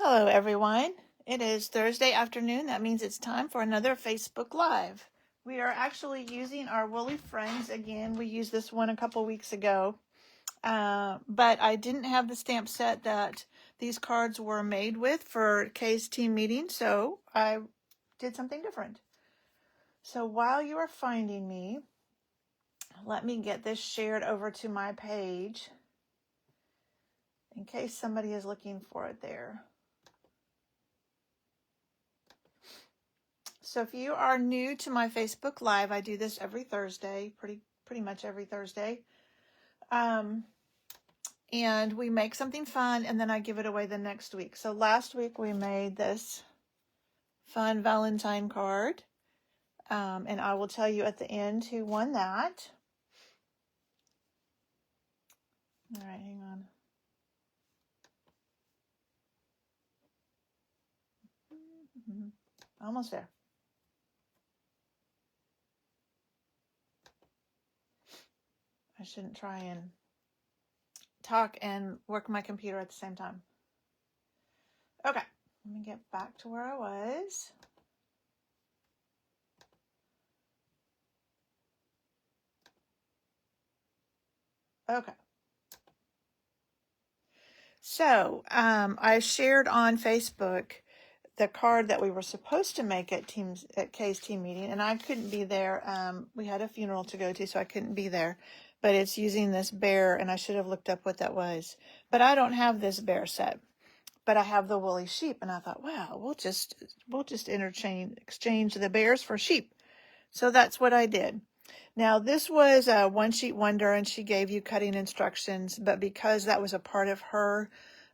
Hello everyone. It is Thursday afternoon. That means it's time for another Facebook Live. We are actually using our Woolly Friends again. We used this one a couple weeks ago, but I didn't have the stamp set that these cards were made with for Kay's team meeting, so I did something different. So while you are finding me, let me get this shared over to my page in case somebody is looking for it there. So if you are new to my Facebook Live, I do this every Thursday, pretty much every Thursday. And we make something fun, and then I give it away the next week. So last week we made this fun Valentine card, and I will tell you at the end who won that. All right, hang on. Almost there. I shouldn't try and talk and work my computer at the same time. Okay, let me get back to where I was. Okay. So I shared on Facebook the card that we were supposed to make at Kay's team meeting, and I couldn't be there. We had a funeral to go to, so I couldn't be there. But it's using this bear, and I should have looked up what that was. But I don't have this bear set, but I have the woolly sheep, and I thought, wow, we'll just exchange the bears for sheep. So that's what I did. Now this was a one sheet wonder, and she gave you cutting instructions, but because that was a part of her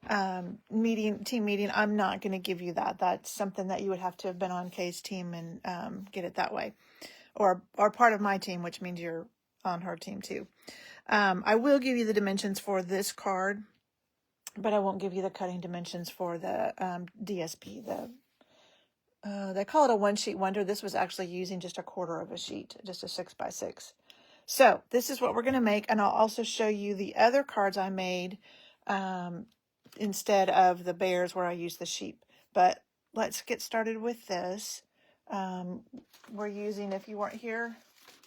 team meeting, I'm not going to give you that. That's something that you would have to have been on Kay's team and get it that way, or part of my team, which means you're on her team too. I will give you the dimensions for this card, but I won't give you the cutting dimensions for the DSP. They call it a one sheet wonder. This was actually using just a quarter of a sheet, just a 6x6. So this is what we're going to make, and I'll also show you the other cards I made instead of the bears where I use the sheep. But let's get started with this. We're using, if you weren't here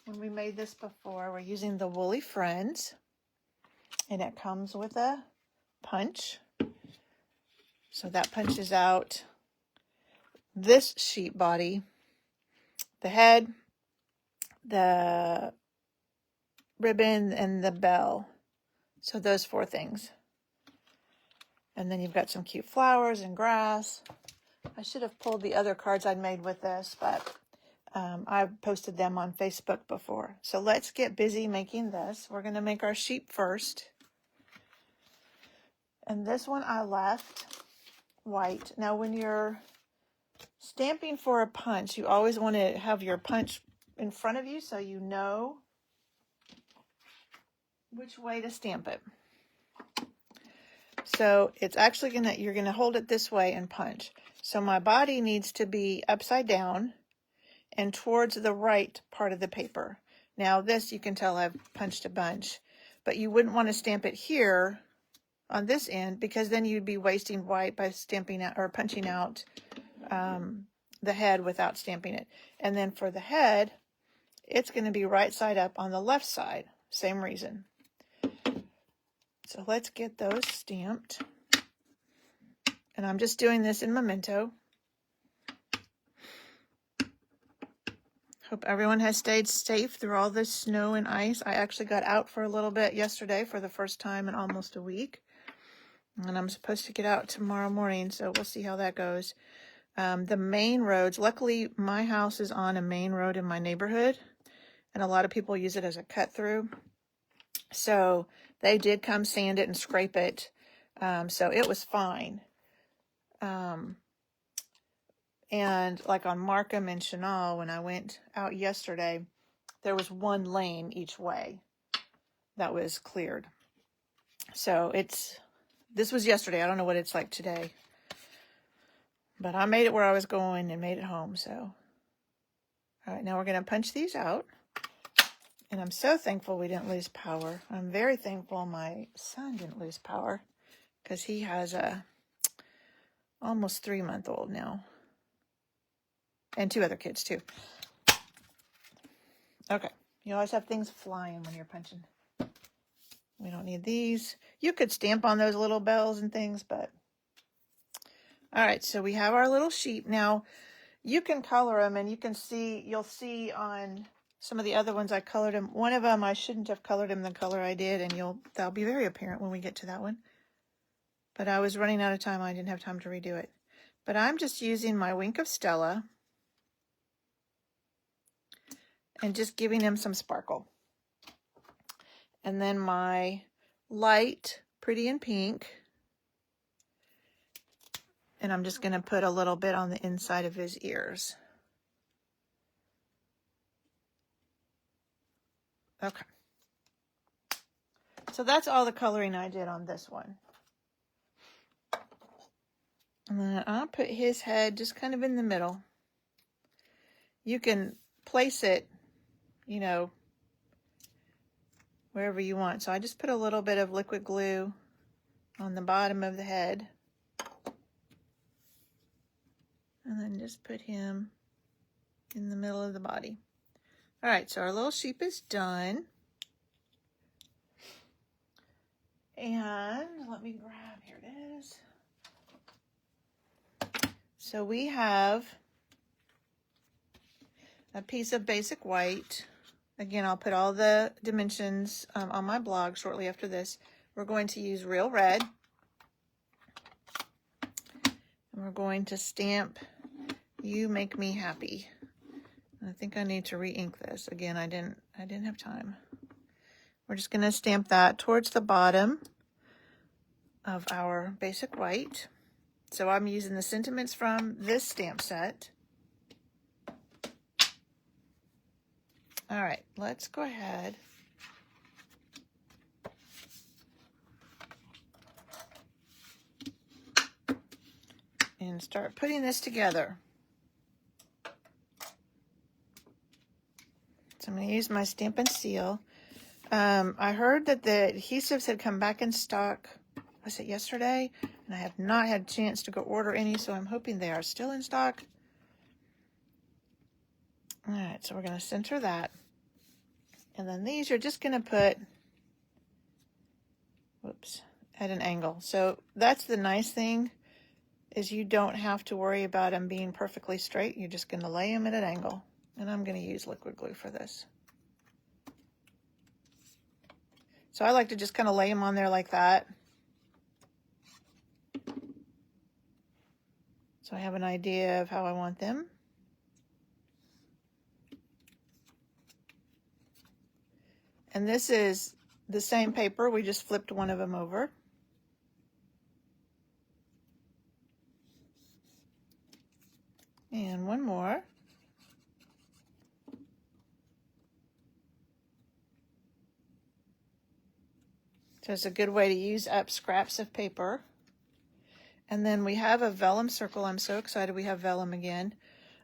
when we made this before, we're using the Woolly Friends, and it comes with a punch. So that punches out this sheep body, the head, the ribbon, and the bell. So those four things. And then you've got some cute flowers and grass. I should have pulled the other cards I'd made with this, but I've posted them on Facebook before. So let's get busy making this. We're going to make our sheep first. And this one I left white. Now when you're stamping for a punch, you always want to have your punch in front of you so you know which way to stamp it. So it's actually you're gonna hold it this way and punch. So my body needs to be upside down and towards the right part of the paper. Now this, you can tell I've punched a bunch, but you wouldn't want to stamp it here on this end, because then you'd be wasting white by stamping out or punching out the head without stamping it. And then for the head, it's going to be right side up on the left side. Same reason. So let's get those stamped. And I'm just doing this in memento. Hope everyone has stayed safe through all this snow and ice. I actually got out for a little bit yesterday for the first time in almost a week. And I'm supposed to get out tomorrow morning, so we'll see how that goes. The main roads, luckily my house is on a main road in my neighborhood, and a lot of people use it as a cut through. So they did come sand it and scrape it. So it was fine. And like on Markham and Chenal, when I went out yesterday, there was one lane each way that was cleared. So this was yesterday. I don't know what it's like today. But I made it where I was going and made it home. So, all right, now we're going to punch these out. And I'm so thankful we didn't lose power. I'm very thankful my son didn't lose power, because he has a almost 3-month-old now. And 2 other kids too. Okay. You always have things flying when you're punching. We don't need these. You could stamp on those little bells and things, but... All right, so we have our little sheep. Now, you can color them, and you'll see on some of the other ones I colored them. One of them I shouldn't have colored them the color I did, and that'll be very apparent when we get to that one. But I was running out of time. I didn't have time to redo it. But I'm just using my Wink of Stella and just giving them some sparkle. And then my light Pretty in Pink. And I'm just going to put a little bit on the inside of his ears. Okay. So that's all the coloring I did on this one. And then I'll put his head just kind of in the middle. You can place it, you know, wherever you want. So I just put a little bit of liquid glue on the bottom of the head. And then just put him in the middle of the body. All right, so our little sheep is done. And let me grab, here it is. So we have a piece of basic white. Again, I'll put all the dimensions on my blog shortly after this. We're going to use Real Red. And we're going to stamp You Make Me Happy. And I think I need to re-ink this. Again, I didn't have time. We're just going to stamp that towards the bottom of our basic white. So I'm using the sentiments from this stamp set. All right, let's go ahead and start putting this together. So I'm going to use my Stamp and Seal. I heard that the adhesives had come back in stock, was it yesterday? And I have not had a chance to go order any, so I'm hoping they are still in stock. All right, so we're going to center that. And then these you're just going to put, whoops, at an angle. So that's the nice thing, is you don't have to worry about them being perfectly straight. You're just going to lay them at an angle. And I'm going to use liquid glue for this. So I like to just kind of lay them on there like that. So I have an idea of how I want them. And this is the same paper. We just flipped one of them over. And one more. So it's a good way to use up scraps of paper. And then we have a vellum circle. I'm so excited we have vellum again.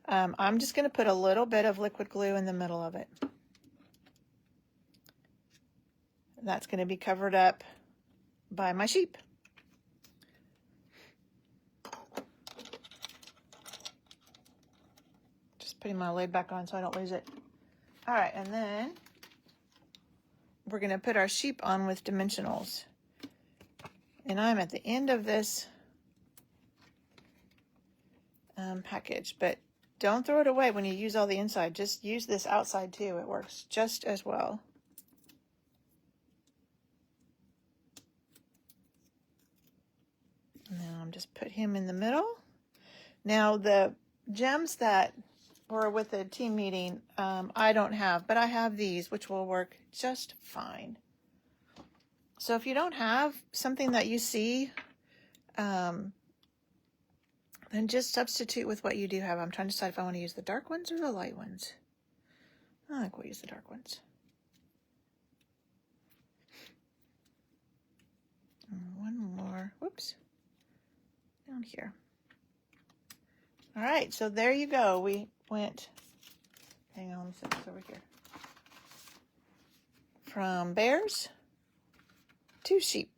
I'm just going to put a little bit of liquid glue in the middle of it. That's going to be covered up by my sheep. Just putting my lid back on so I don't lose it. All right, and then we're going to put our sheep on with dimensionals. And I'm at the end of this package, but don't throw it away when you use all the inside. Just use this outside too. It works just as well. And then I'm just put him in the middle. Now the gems that were with the team meeting, I don't have, but I have these, which will work just fine. So if you don't have something that you see, then just substitute with what you do have. I'm trying to decide if I want to use the dark ones or the light ones. I think we'll use the dark ones. And one more, whoops, down here. All right, so there you go. We went, hang on, let me set this over here. From bears to sheep.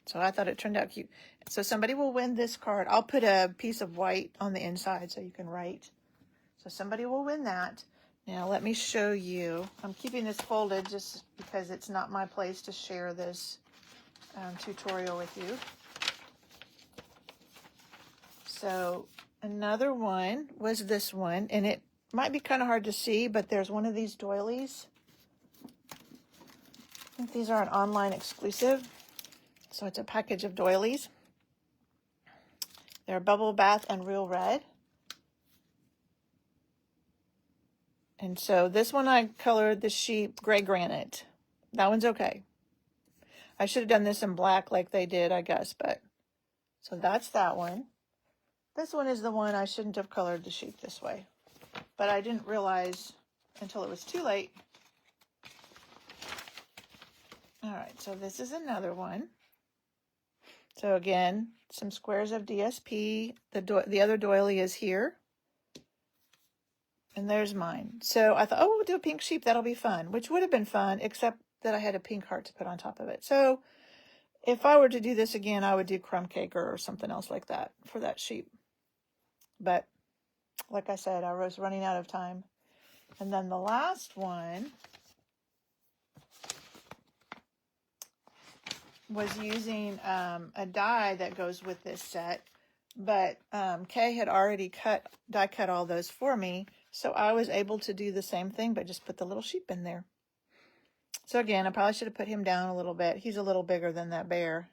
So I thought it turned out cute. So somebody will win this card. I'll put a piece of white on the inside so you can write. So somebody will win that. Now let me show you. I'm keeping this folded just because it's not my place to share this tutorial with you. So another one was this one, and it might be kind of hard to see, but there's one of these doilies. I think these are an online exclusive. So it's a package of doilies. They're Bubble Bath and Real Red. And so this one I colored the sheep gray granite. That one's okay. I should have done this in black like they did, I guess, but so that's that one. This one is the one I shouldn't have colored the sheep this way, but I didn't realize until it was too late. All right, so this is another one. So again, some squares of DSP. The other doily is here. And there's mine. So I thought, oh, we'll do a pink sheep. That'll be fun, which would have been fun, except that I had a pink heart to put on top of it. So if I were to do this again, I would do crumb cake or something else like that for that sheep. But like I said, I was running out of time. And then the last one was using a die that goes with this set. But Kay had already die cut all those for me. So I was able to do the same thing, but just put the little sheep in there. So again, I probably should have put him down a little bit. He's a little bigger than that bear.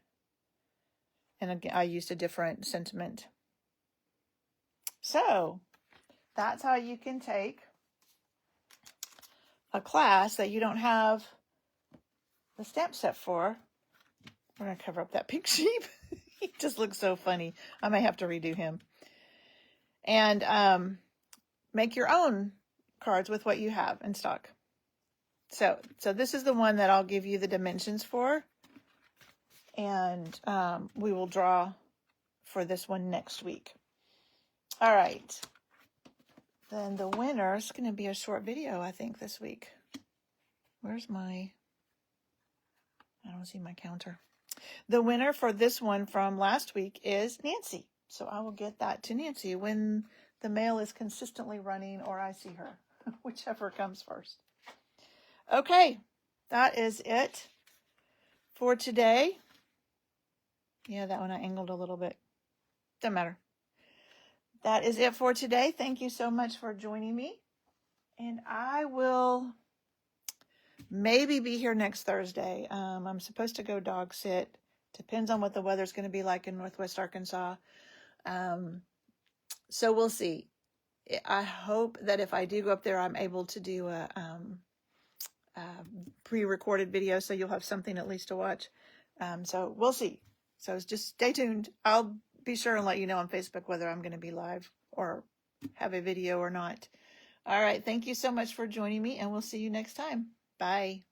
And again, I used a different sentiment. So that's how you can take a class that you don't have the stamp set for. We're going to cover up that pink sheep. He just looks so funny. I may have to redo him. And make your own cards with what you have in stock. So this is the one that I'll give you the dimensions for. And we will draw for this one next week. All right. Then the winner is going to be a short video, I think, this week. Where's my... I don't see my counter. The winner for this one from last week is Nancy. So I will get that to Nancy when the mail is consistently running or I see her, whichever comes first. Okay, that is it for today. Yeah, that one I angled a little bit. Doesn't matter. That is it for today. Thank you so much for joining me. And I will maybe be here next Thursday. I'm supposed to go dog sit. Depends on what the weather's going to be like in Northwest Arkansas. So we'll see. I hope that if I do go up there, I'm able to do a pre-recorded video, so you'll have something at least to watch. So we'll see. So just stay tuned. I'll be sure and let you know on Facebook whether I'm going to be live or have a video or not. All right. Thank you so much for joining me, and we'll see you next time. Bye.